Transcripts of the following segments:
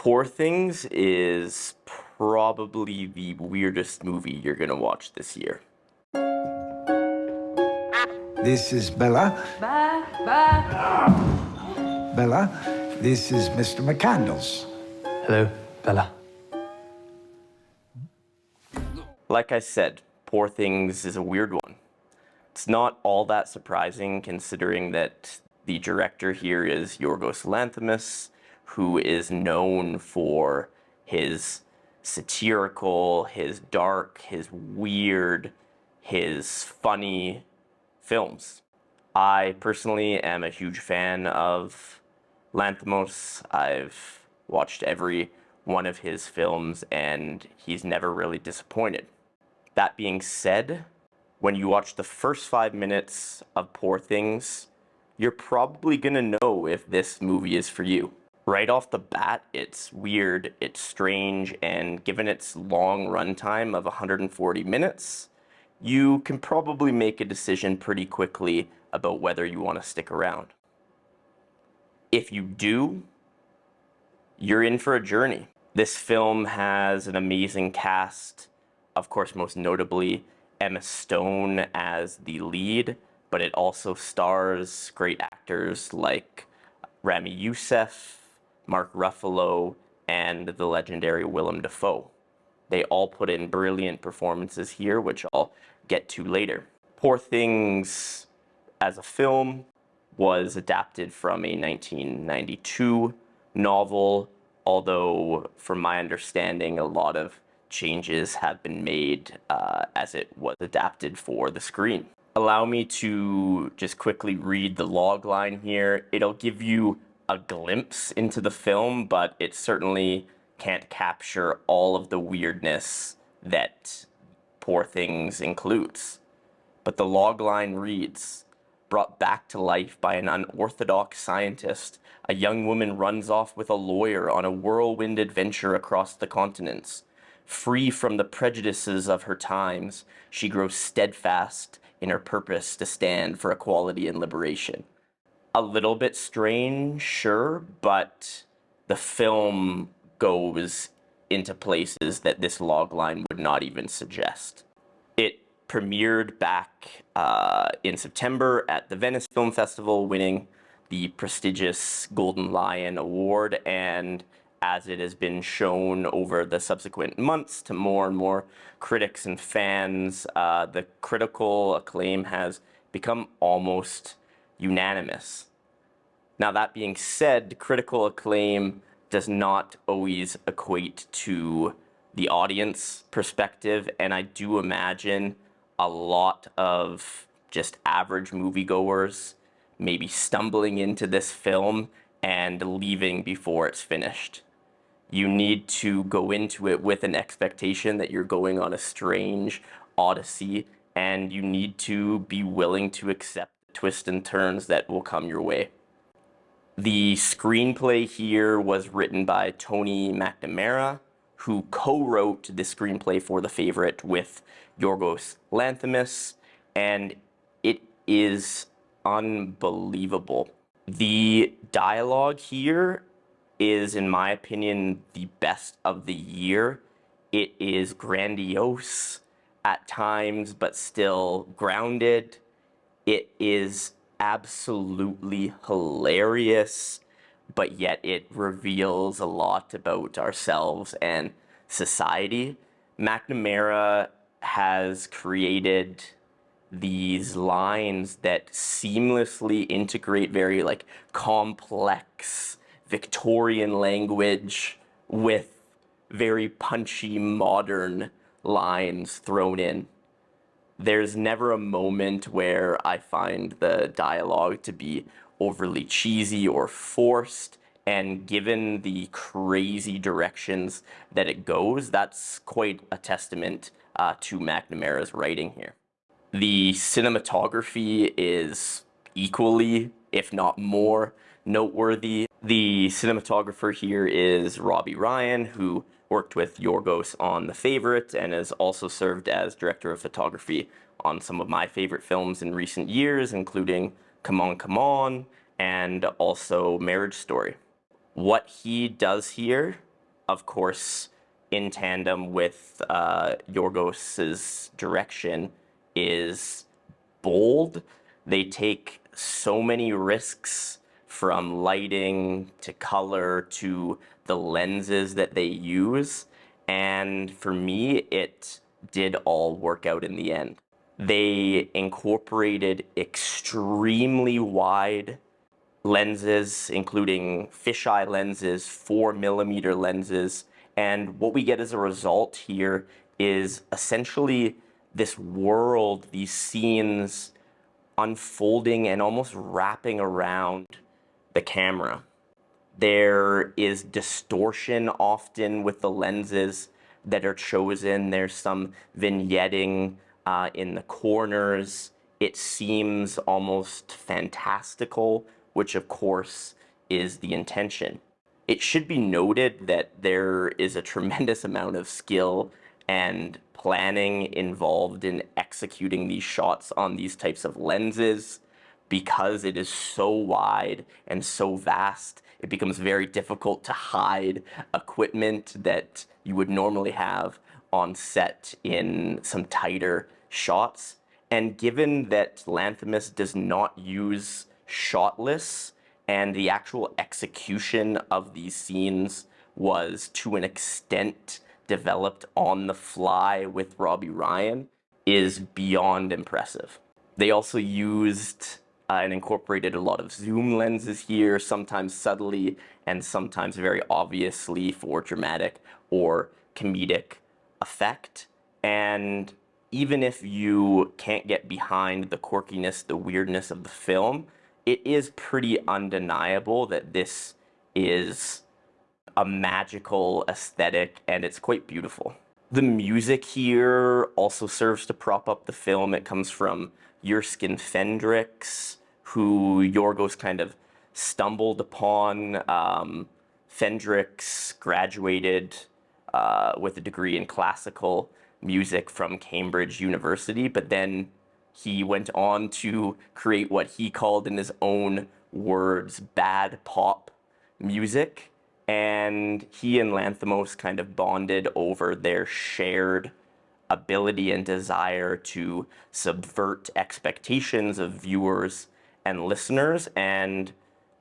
Poor Things is probably the weirdest movie you're gonna watch this year. This is Bella. Bella, this is Mr. McCandles. Hello, Bella. Like I said, Poor Things is a weird one. It's not all that surprising considering that the director here is Yorgos Lanthimos, who is known for his satirical, his dark, his weird, his funny films. I personally am a huge fan of Lanthimos. I've watched every one of his films and he's never really disappointed. That being said, when you watch the first 5 minutes of Poor Things, you're probably gonna know if this movie is for you. Right off the bat, it's weird, it's strange, and given its long runtime of 140 minutes, you can probably make a decision pretty quickly about whether you want to stick around. If you do, you're in for a journey. This film has an amazing cast, of course, most notably Emma Stone as the lead, but it also stars great actors like Ramy, Youssef, Mark Ruffalo, and the legendary Willem Dafoe. They all put in brilliant performances here, which I'll get to later. Poor Things, as a film, was adapted from a 1992 novel, although from my understanding, a lot of changes have been made as it was adapted for the screen. Allow me to just quickly read the log line here. It'll give you a glimpse into the film, but it certainly can't capture all of the weirdness that Poor Things includes. But the log line reads, brought back to life by an unorthodox scientist, a young woman runs off with a lawyer on a whirlwind adventure across the continents. Free from the prejudices of her times, she grows steadfast in her purpose to stand for equality and liberation. A little bit strange, sure, but the film goes into places that this logline would not even suggest. It premiered back in September at the Venice Film Festival, winning the prestigious Golden Lion Award, and as it has been shown over the subsequent months to more and more critics and fans, the critical acclaim has become almost unanimous. Now, that being said, critical acclaim does not always equate to the audience perspective, and I do imagine a lot of just average moviegoers maybe stumbling into this film and leaving before it's finished. You need to go into it with an expectation that you're going on a strange odyssey, and you need to be willing to accept the twists and turns that will come your way. The screenplay here was written by Tony McNamara, who co-wrote the screenplay for The Favorite with Yorgos Lanthimos, and it is unbelievable. The dialogue here is, in my opinion, the best of the year. It is grandiose at times, but still grounded. It is absolutely hilarious, but yet it reveals a lot about ourselves and society. McNamara has created these lines that seamlessly integrate very complex Victorian language with very punchy modern lines thrown in. There's never a moment where I find the dialogue to be overly cheesy or forced, and given the crazy directions that it goes, that's quite a testament to McNamara's writing here. The cinematography is equally, if not more, noteworthy. The cinematographer here is Robbie Ryan, who worked with Yorgos on The Favorite and has also served as director of photography on some of my favorite films in recent years, including Come On, Come On, and also Marriage Story. What he does here of course, in tandem with Yorgos's direction, is bold. They take so many risks, from lighting to color to the lenses that they use. And for me, it did all work out in the end. They incorporated extremely wide lenses, including fisheye lenses, 4mm lenses. And what we get as a result here is essentially this world, these scenes unfolding and almost wrapping around the camera. There is distortion often with the lenses that are chosen. There's some vignetting in the corners. It seems almost fantastical, which of course is the intention. It should be noted that there is a tremendous amount of skill and planning involved in executing these shots on these types of lenses. Because it is so wide and so vast, it becomes very difficult to hide equipment that you would normally have on set in some tighter shots. And given that Lanthimos does not use shot lists, and the actual execution of these scenes was to an extent developed on the fly with Robbie Ryan, is beyond impressive. They also used and incorporated a lot of zoom lenses here, sometimes subtly and sometimes very obviously for dramatic or comedic effect. And even if you can't get behind the quirkiness, the weirdness of the film, it is pretty undeniable that this is a magical aesthetic, and it's quite beautiful. The music here also serves to prop up the film. It comes from Fendrix, who Yorgos kind of stumbled upon. Fendrix graduated with a degree in classical music from Cambridge University, but then he went on to create what he called, in his own words, bad pop music. And he and Lanthimos kind of bonded over their shared ability and desire to subvert expectations of viewers and listeners. And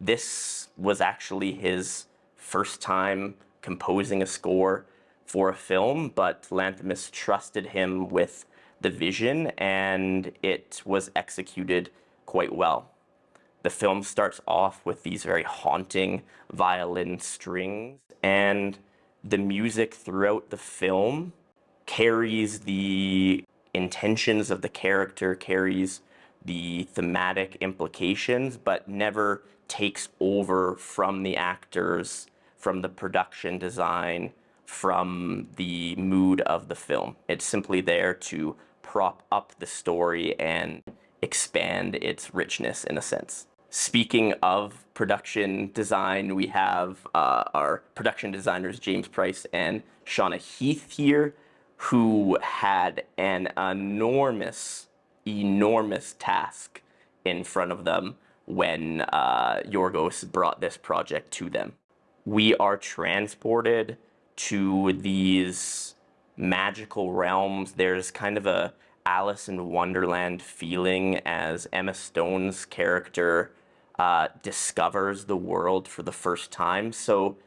this was actually his first time composing a score for a film, but Lanthimos trusted him with the vision, and it was executed quite well. The film starts off with these very haunting violin strings, and the music throughout the film carries the intentions of the character, carries the thematic implications, but never takes over from the actors, from the production design, from the mood of the film. It's simply there to prop up the story and expand its richness in a sense. Speaking of production design, we have our production designers, James Price and Shauna Heath here, who had an enormous task in front of them when Yorgos brought this project to them. We are transported to these magical realms. There's kind of a Alice in Wonderland feeling as Emma Stone's character discovers the world for the first time. So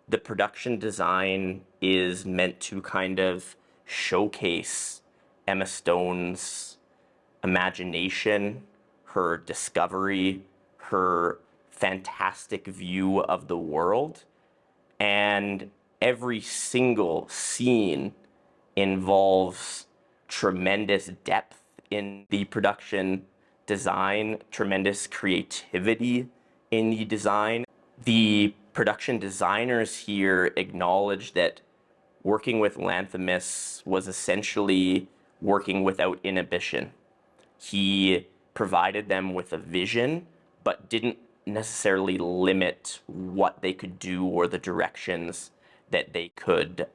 the production design is meant to kind of showcase Emma Stone's imagination, her discovery, her fantastic view of the world. And every single scene involves tremendous depth in the production design, tremendous creativity in the design. The production designers here acknowledge that working with Lanthimos was essentially working without inhibition. He provided them with a vision, but didn't necessarily limit what they could do or the directions that they could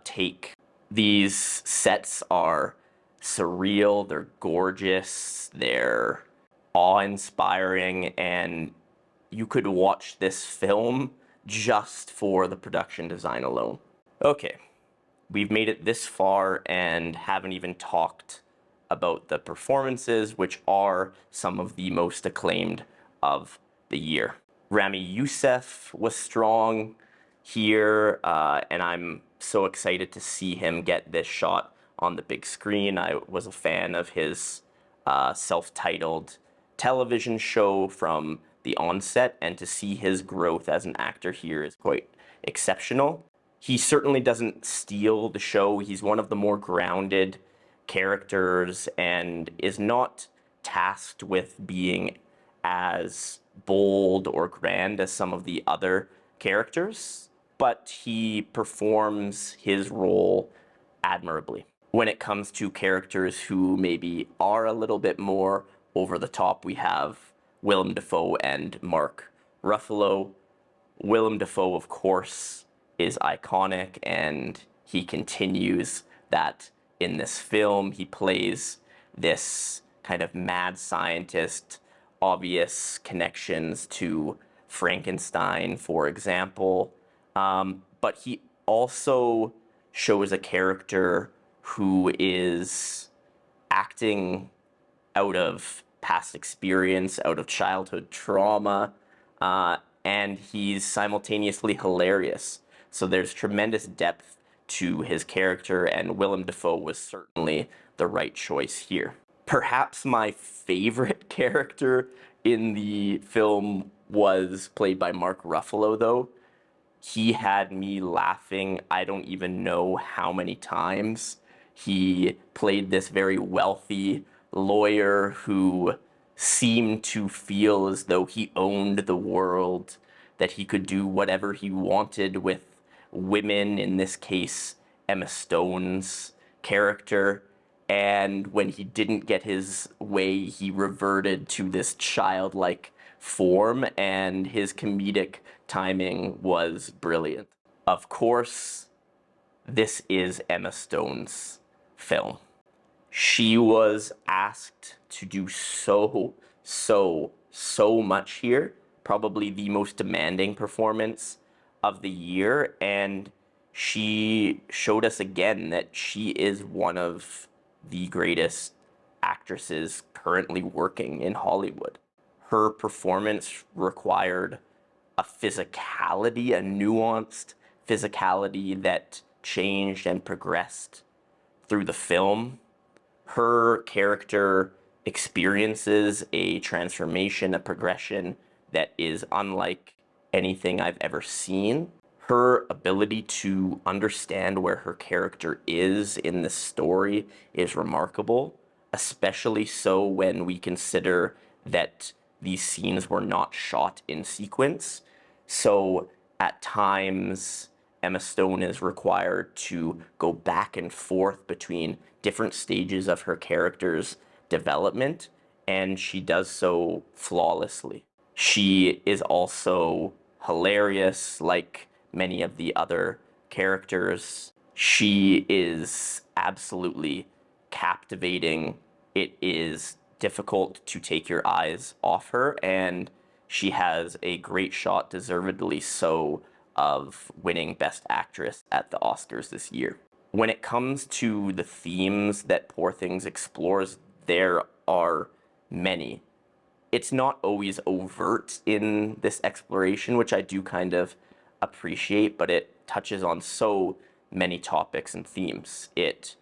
take. These sets are surreal, they're gorgeous, they're awe-inspiring, and you could watch this film just for the production design alone. Okay, we've made it this far and haven't even talked about the performances, which are some of the most acclaimed of the year. Ramy Youssef was strong here, and I'm so excited to see him get this shot on the big screen. I was a fan of his self-titled television show from the onset, and to see his growth as an actor here is quite exceptional. He certainly doesn't steal the show. He's one of the more grounded characters and is not tasked with being as bold or grand as some of the other characters, but he performs his role admirably. When it comes to characters who maybe are a little bit more over the top, we have Willem Dafoe and Mark Ruffalo. Willem Dafoe, of course, is iconic, and he continues that in this film. He plays this kind of mad scientist, obvious connections to Frankenstein, for example. But he also shows a character who is acting out of past experience, out of childhood trauma, and he's simultaneously hilarious. So there's tremendous depth to his character, and Willem Dafoe was certainly the right choice here. Perhaps my favorite character in the film was played by Mark Ruffalo, though. He had me laughing, I don't even know how many times. He played this very wealthy lawyer who seemed to feel as though he owned the world, that he could do whatever he wanted with women, in this case, Emma Stone's character. And when he didn't get his way, he reverted to this childlike form, and his comedic timing was brilliant. Of course, this is Emma Stone's film. She was asked to do so much here, probably the most demanding performance of the year, and she showed us again that she is one of the greatest actresses currently working in Hollywood. Her performance required a physicality, a nuanced physicality that changed and progressed through the film. Her character experiences a transformation, a progression that is unlike anything I've ever seen. Her ability to understand where her character is in the story is remarkable, especially so when we consider that these scenes were not shot in sequence. So at times, Emma Stone is required to go back and forth between different stages of her character's development, and she does so flawlessly. She is also hilarious, like many of the other characters. She is absolutely captivating. It is difficult to take your eyes off her, and she has a great shot, deservedly so, of winning Best Actress at the Oscars this year. When it comes to the themes that Poor Things explores, there are many. It's not always overt in this exploration, which I do kind of appreciate, but it touches on so many topics and themes. It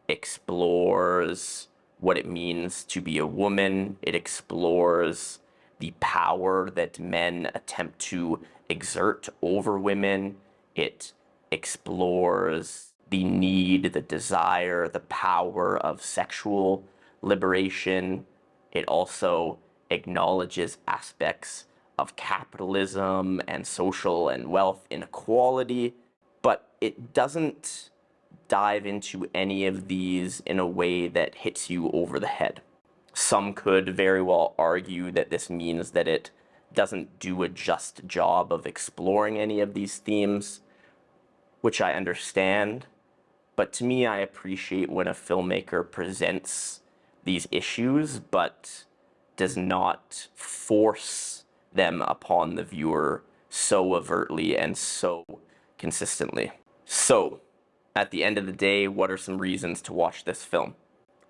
explores what it means to be a woman. It explores the power that men attempt to exert over women. It explores the need, the desire, the power of sexual liberation. It also acknowledges aspects of capitalism and social and wealth inequality, but it doesn't dive into any of these in a way that hits you over the head. Some could very well argue that this means that it doesn't do a just job of exploring any of these themes, which I understand. But to me, I appreciate when a filmmaker presents these issues, but does not force them upon the viewer so overtly and so consistently. So, at the end of the day, what are some reasons to watch this film?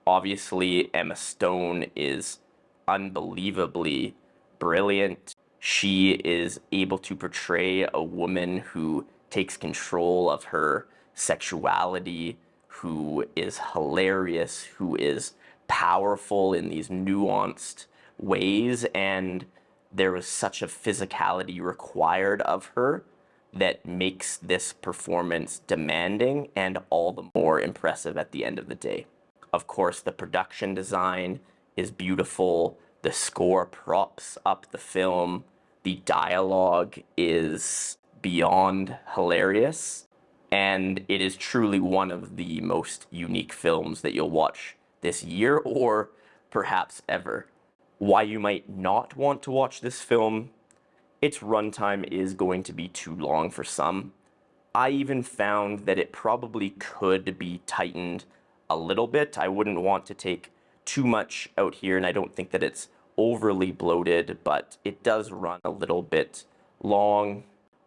Obviously, Emma Stone is unbelievably brilliant. She is able to portray a woman who takes control of her sexuality, who is hilarious, who is powerful in these nuanced ways, and there was such a physicality required of her that makes this performance demanding and all the more impressive at the end of the day. Of course, the production design is beautiful. The score props up the film. The dialogue is beyond hilarious. And it is truly one of the most unique films that you'll watch this year or perhaps ever. Why you might not want to watch this film, its runtime is going to be too long for some. I even found that it probably could be tightened a little bit. I wouldn't want to take too much out here, and I don't think that it's overly bloated, but it does run a little bit long.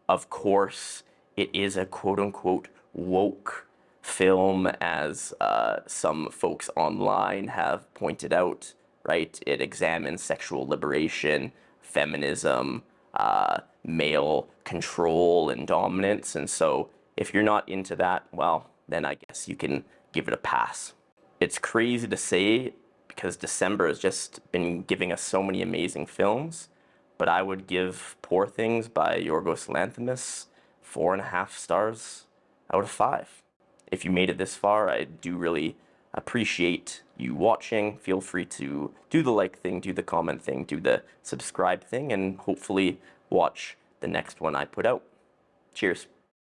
Of course, it is a quote-unquote woke film, as some folks online have pointed out, right? It examines sexual liberation, feminism, male control and dominance. And so if you're not into that, well, then I guess you can give it a pass. It's crazy to say because December has just been giving us so many amazing films, but I would give Poor Things by Yorgos Lanthimos 4.5 stars out of 5. If you made it this far, I do really appreciate you watching. Feel free to do the like thing, do the comment thing, do the subscribe thing, and hopefully watch the next one I put out. Cheers.